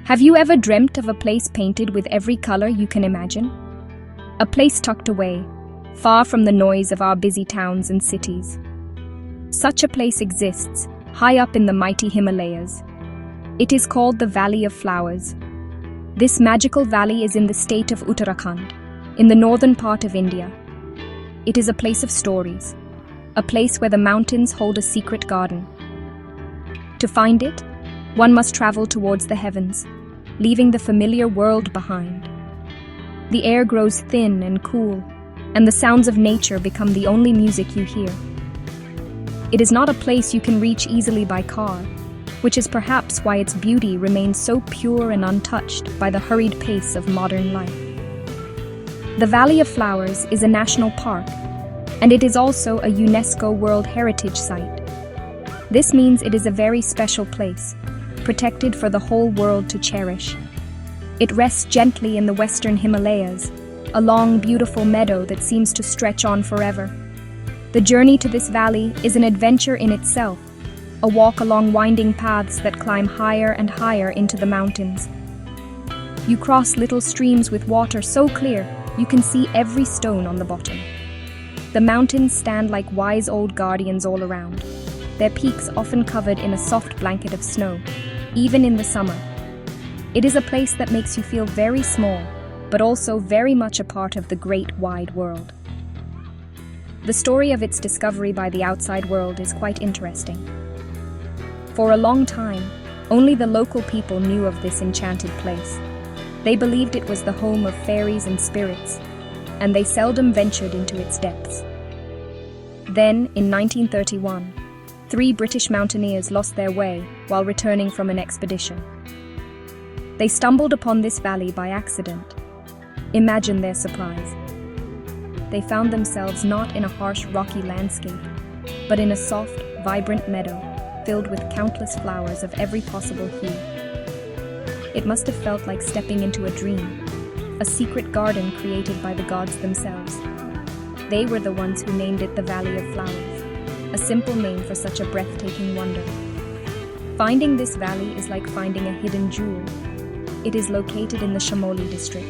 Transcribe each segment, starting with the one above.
Have you ever dreamt of a place painted with every color you can imagine? A place tucked away, far from the noise of our busy towns and cities. Such a place exists, high up in the mighty Himalayas. It is called the Valley of Flowers. This magical valley is in the state of Uttarakhand, in the northern part of India. It is a place of stories, a place where the mountains hold a secret garden. To find it, one must travel towards the heavens, leaving the familiar world behind. The air grows thin and cool, and the sounds of nature become the only music you hear. It is not a place you can reach easily by car, which is perhaps why its beauty remains so pure and untouched by the hurried pace of modern life. The Valley of Flowers is a national park, and it is also a UNESCO World Heritage Site. This means it is a very special place, protected for the whole world to cherish. It rests gently in the western Himalayas, a long, beautiful meadow that seems to stretch on forever. The journey to this valley is an adventure in itself, a walk along winding paths that climb higher and higher into the mountains. You cross little streams with water so clear you can see every stone on the bottom. The mountains stand like wise old guardians all around, their peaks often covered in a soft blanket of snow, even in the summer. It is a place that makes you feel very small, but also very much a part of the great wide world. The story of its discovery by the outside world is quite interesting. For a long time, only the local people knew of this enchanted place. They believed it was the home of fairies and spirits, and they seldom ventured into its depths. Then, in 1931, 3 British mountaineers lost their way while returning from an expedition. They stumbled upon this valley by accident. Imagine their surprise. They found themselves not in a harsh, rocky landscape, but in a soft, vibrant meadow filled with countless flowers of every possible hue. It must have felt like stepping into a dream, a secret garden created by the gods themselves. They were the ones who named it the Valley of Flowers, a simple name for such a breathtaking wonder. Finding this valley is like finding a hidden jewel. It is located in the Shamoli district,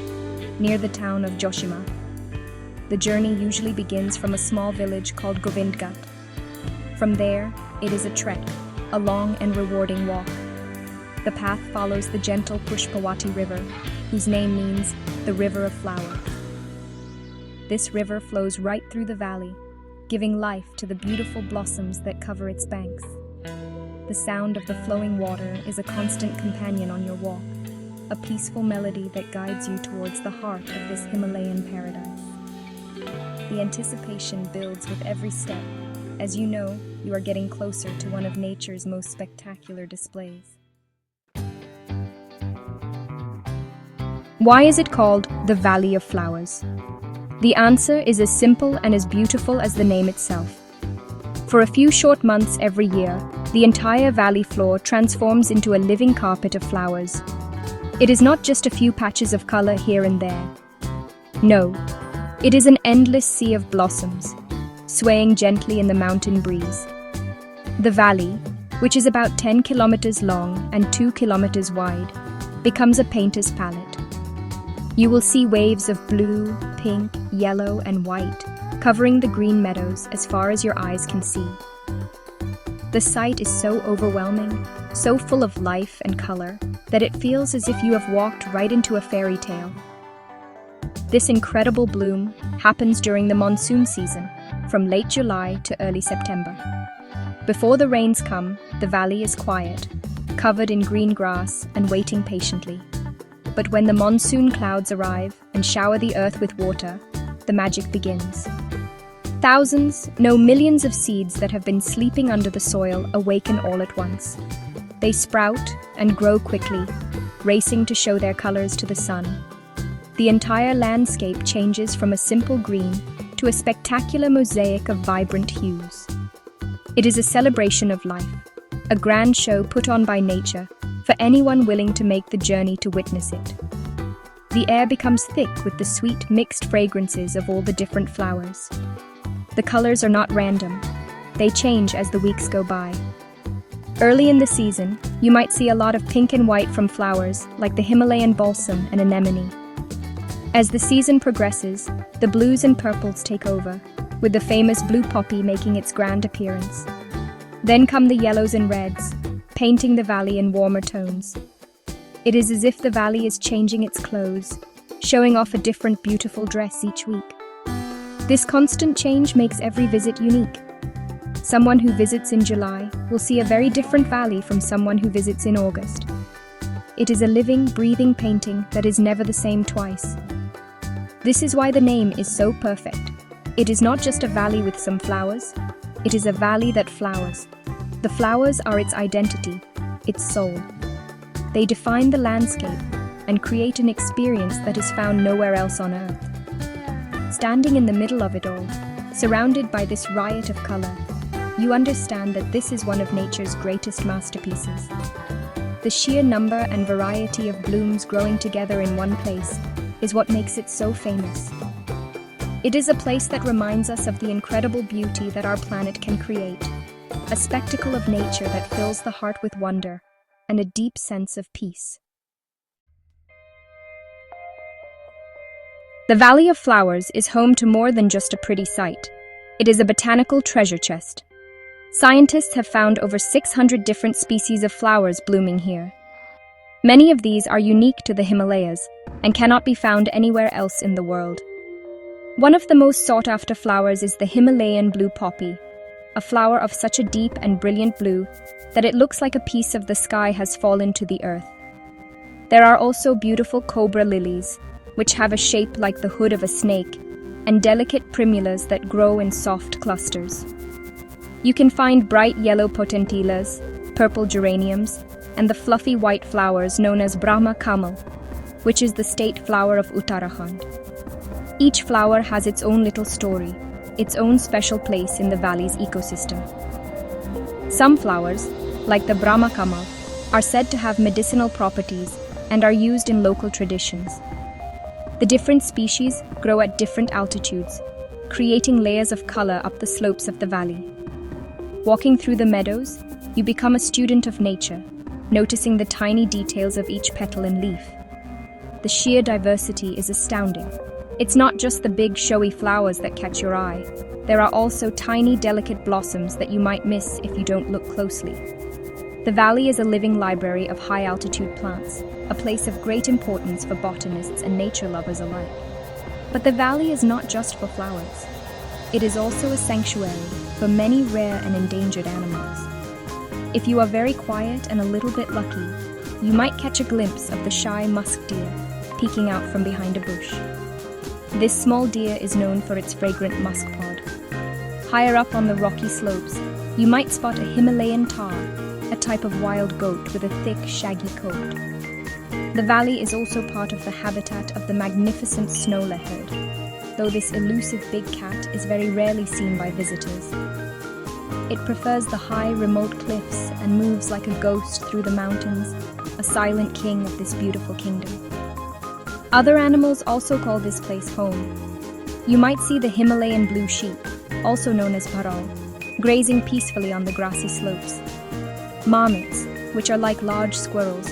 near the town of Joshima. The journey usually begins from a small village called Govindgat. From there, it is a trek, a long and rewarding walk. The path follows the gentle Pushpawati River, whose name means the River of Flowers. This river flows right through the valley, giving life to the beautiful blossoms that cover its banks. The sound of the flowing water is a constant companion on your walk, a peaceful melody that guides you towards the heart of this Himalayan paradise. The anticipation builds with every step. As you know, you are getting closer to one of nature's most spectacular displays. Why is it called the Valley of Flowers? The answer is as simple and as beautiful as the name itself. For a few short months every year, the entire valley floor transforms into a living carpet of flowers. It is not just a few patches of color here and there. No, it is an endless sea of blossoms, swaying gently in the mountain breeze. The valley, which is about 10 kilometers long and 2 kilometers wide, becomes a painter's palette. You will see waves of blue, pink, yellow, and white, covering the green meadows as far as your eyes can see. The sight is so overwhelming, so full of life and color, that it feels as if you have walked right into a fairy tale. This incredible bloom happens during the monsoon season, from late July to early September. Before the rains come, the valley is quiet, covered in green grass and waiting patiently. But when the monsoon clouds arrive and shower the earth with water, the magic begins. Thousands, no millions of seeds that have been sleeping under the soil awaken all at once. They sprout and grow quickly, racing to show their colors to the sun. The entire landscape changes from a simple green to a spectacular mosaic of vibrant hues. It is a celebration of life, a grand show put on by nature for anyone willing to make the journey to witness it. The air becomes thick with the sweet mixed fragrances of all the different flowers. The colors are not random. They change as the weeks go by. Early in the season, you might see a lot of pink and white from flowers like the Himalayan balsam and anemone. As the season progresses, the blues and purples take over, with the famous blue poppy making its grand appearance. Then come the yellows and reds, painting the valley in warmer tones. It is as if the valley is changing its clothes, showing off a different beautiful dress each week. This constant change makes every visit unique. Someone who visits in July will see a very different valley from someone who visits in August. It is a living, breathing painting that is never the same twice. This is why the name is so perfect. It is not just a valley with some flowers, it is a valley that flowers. The flowers are its identity, its soul. They define the landscape and create an experience that is found nowhere else on earth. Standing in the middle of it all, surrounded by this riot of color, you understand that this is one of nature's greatest masterpieces. The sheer number and variety of blooms growing together in one place is what makes it so famous. It is a place that reminds us of the incredible beauty that our planet can create, a spectacle of nature that fills the heart with wonder and a deep sense of peace. The Valley of Flowers is home to more than just a pretty sight. It is a botanical treasure chest. Scientists have found over 600 different species of flowers blooming here. Many of these are unique to the Himalayas and cannot be found anywhere else in the world. One of the most sought-after flowers is the Himalayan blue poppy, a flower of such a deep and brilliant blue that it looks like a piece of the sky has fallen to the earth. There are also beautiful cobra lilies, which have a shape like the hood of a snake, and delicate primulas that grow in soft clusters. You can find bright yellow potentillas, purple geraniums, and the fluffy white flowers known as Brahma Kamal, which is the state flower of Uttarakhand. Each flower has its own little story, its own special place in the valley's ecosystem. Some flowers, like the Brahma Kamal, are said to have medicinal properties and are used in local traditions. The different species grow at different altitudes, creating layers of color up the slopes of the valley. Walking through the meadows, you become a student of nature, noticing the tiny details of each petal and leaf. The sheer diversity is astounding. It's not just the big, showy flowers that catch your eye. There are also tiny, delicate blossoms that you might miss if you don't look closely. The valley is a living library of high-altitude plants, a place of great importance for botanists and nature lovers alike. But the valley is not just for flowers. It is also a sanctuary for many rare and endangered animals. If you are very quiet and a little bit lucky, you might catch a glimpse of the shy musk deer peeking out from behind a bush. This small deer is known for its fragrant musk pod. Higher up on the rocky slopes, you might spot a Himalayan tahr, a type of wild goat with a thick, shaggy coat. The valley is also part of the habitat of the magnificent snow leopard, though this elusive big cat is very rarely seen by visitors. It prefers the high, remote cliffs and moves like a ghost through the mountains, a silent king of this beautiful kingdom. Other animals also call this place home. You might see the Himalayan blue sheep, also known as paral, grazing peacefully on the grassy slopes. Marmots, which are like large squirrels,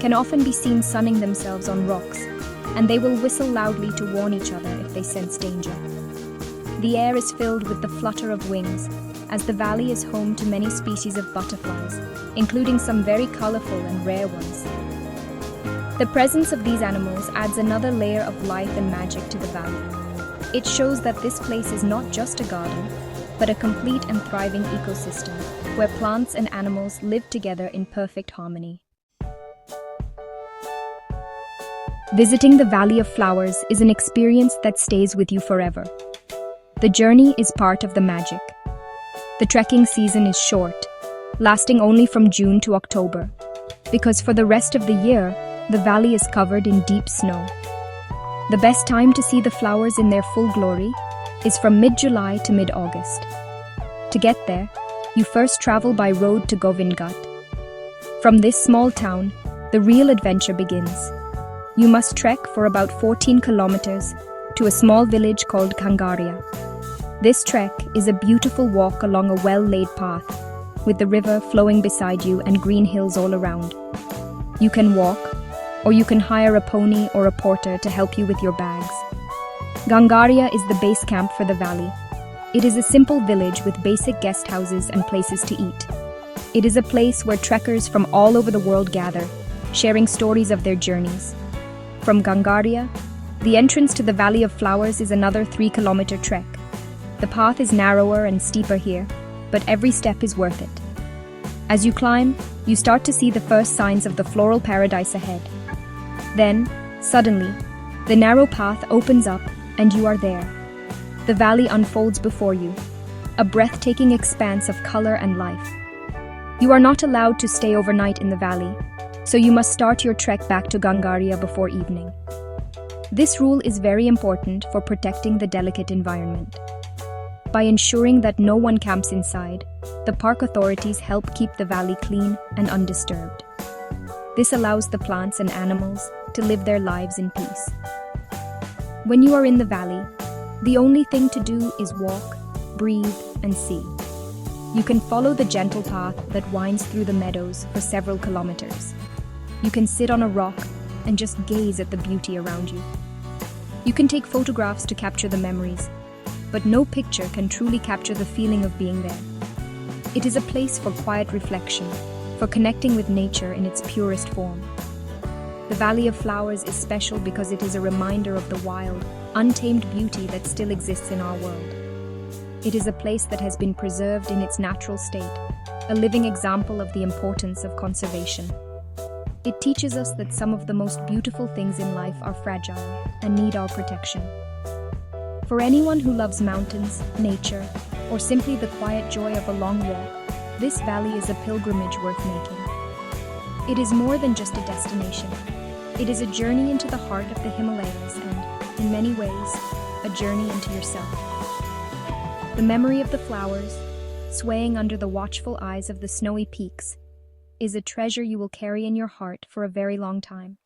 can often be seen sunning themselves on rocks, and they will whistle loudly to warn each other if they sense danger. The air is filled with the flutter of wings, as the valley is home to many species of butterflies, including some very colorful and rare ones. The presence of these animals adds another layer of life and magic to the valley. It shows that this place is not just a garden, but a complete and thriving ecosystem, where plants and animals live together in perfect harmony. Visiting the Valley of Flowers is an experience that stays with you forever. The journey is part of the magic. The trekking season is short, lasting only from June to October, because for the rest of the year, the valley is covered in deep snow. The best time to see the flowers in their full glory is from mid-July to mid-August. To get there, you first travel by road to Govindghat. From this small town, the real adventure begins. You must trek for about 14 kilometers to a small village called Kangaria. This trek is a beautiful walk along a well-laid path, with the river flowing beside you and green hills all around. You can walk, or you can hire a pony or a porter to help you with your bags. Gangaria is the base camp for the valley. It is a simple village with basic guest houses and places to eat. It is a place where trekkers from all over the world gather, sharing stories of their journeys. From Gangaria, the entrance to the Valley of Flowers is another 3-kilometer trek. The path is narrower and steeper here, but every step is worth it. As you climb, you start to see the first signs of the floral paradise ahead. Then, suddenly, the narrow path opens up and you are there. The valley unfolds before you, a breathtaking expanse of color and life. You are not allowed to stay overnight in the valley, so you must start your trek back to Gangaria before evening. This rule is very important for protecting the delicate environment. By ensuring that no one camps inside, the park authorities help keep the valley clean and undisturbed. This allows the plants and animals to live their lives in peace. When you are in the valley, the only thing to do is walk, breathe, and see. You can follow the gentle path that winds through the meadows for several kilometers. You can sit on a rock and just gaze at the beauty around you. You can take photographs to capture the memories, but no picture can truly capture the feeling of being there. It is a place for quiet reflection, for connecting with nature in its purest form. The Valley of Flowers is special because it is a reminder of the wild, untamed beauty that still exists in our world. It is a place that has been preserved in its natural state, a living example of the importance of conservation. It teaches us that some of the most beautiful things in life are fragile and need our protection. For anyone who loves mountains, nature, or simply the quiet joy of a long walk, this valley is a pilgrimage worth making. It is more than just a destination. It is a journey into the heart of the Himalayas and, in many ways, a journey into yourself. The memory of the flowers, swaying under the watchful eyes of the snowy peaks, is a treasure you will carry in your heart for a very long time.